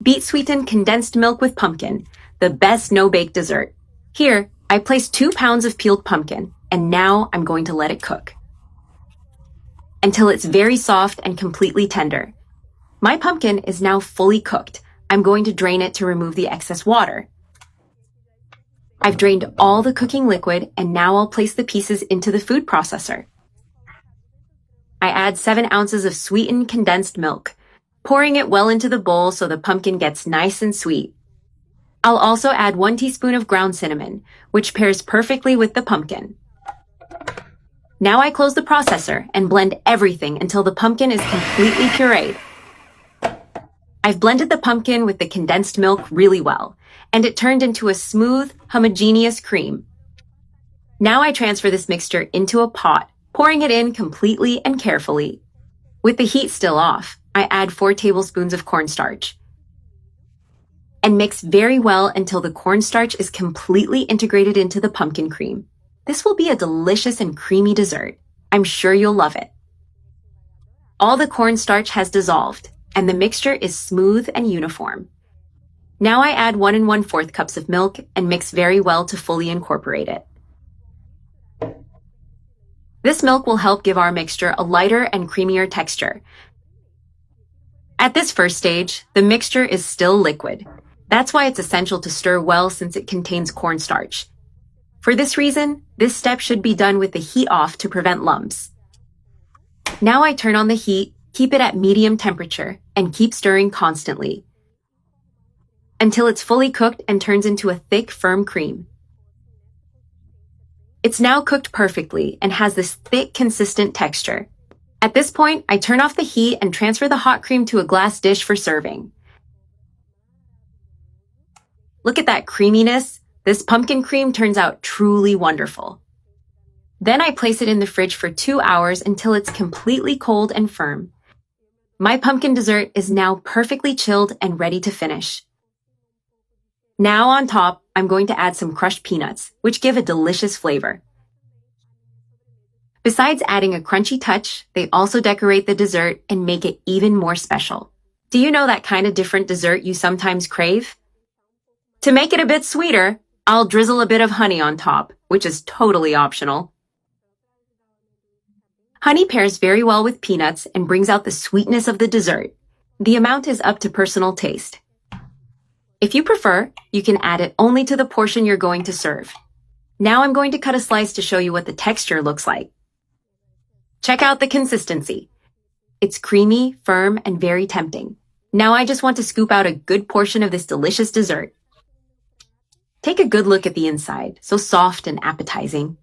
Beet sweetened condensed milk with pumpkin, the best no-bake dessert. Here, I placed 2 pounds of peeled pumpkin, and now I'm going to let it cook until it's very soft and completely tender. My pumpkin is now fully cooked. I'm going to drain it to remove the excess water. I've drained all the cooking liquid, and now I'll place the pieces into the food processor. I add 7 ounces of sweetened condensed milk, pouring it well into the bowl so the pumpkin gets nice and sweet. I'll also add 1 teaspoon of ground cinnamon, which pairs perfectly with the pumpkin. Now I close the processor and blend everything until the pumpkin is completely pureed. I've blended the pumpkin with the condensed milk really well, and it turned into a smooth, homogeneous cream. Now I transfer this mixture into a pot, pouring it in completely and carefully. With the heat still off, I add 4 tablespoons of cornstarch and mix very well until the cornstarch is completely integrated into the pumpkin cream. This will be a delicious and creamy dessert. I'm sure you'll love it. All the cornstarch has dissolved, and the mixture is smooth and uniform. Now I add 1 1/4 cups of milk and mix very well to fully incorporate it. This milk will help give our mixture a lighter and creamier texture. At this first stage, the mixture is still liquid. That's why it's essential to stir well since it contains cornstarch. For this reason, this step should be done with the heat off to prevent lumps. Now I turn on the heat, keep it at medium temperature, and keep stirring constantly until it's fully cooked and turns into a thick, firm cream. It's now cooked perfectly and has this thick, consistent texture. At this point, I turn off the heat and transfer the hot cream to a glass dish for serving. Look at that creaminess. This pumpkin cream turns out truly wonderful. Then I place it in the fridge for 2 hours until it's completely cold and firm. My pumpkin dessert is now perfectly chilled and ready to finish. Now on top, I'm going to add some crushed peanuts, which give a delicious flavor. Besides adding a crunchy touch, they also decorate the dessert and make it even more special. Do you know that kind of different dessert you sometimes crave? To make it a bit sweeter, I'll drizzle a bit of honey on top, which is totally optional. Honey pairs very well with peanuts and brings out the sweetness of the dessert. The amount is up to personal taste. If you prefer, you can add it only to the portion you're going to serve. Now I'm going to cut a slice to show you what the texture looks like. Check out the consistency. It's creamy, firm, and very tempting. Now I just want to scoop out a good portion of this delicious dessert. Take a good look at the inside, so soft and appetizing.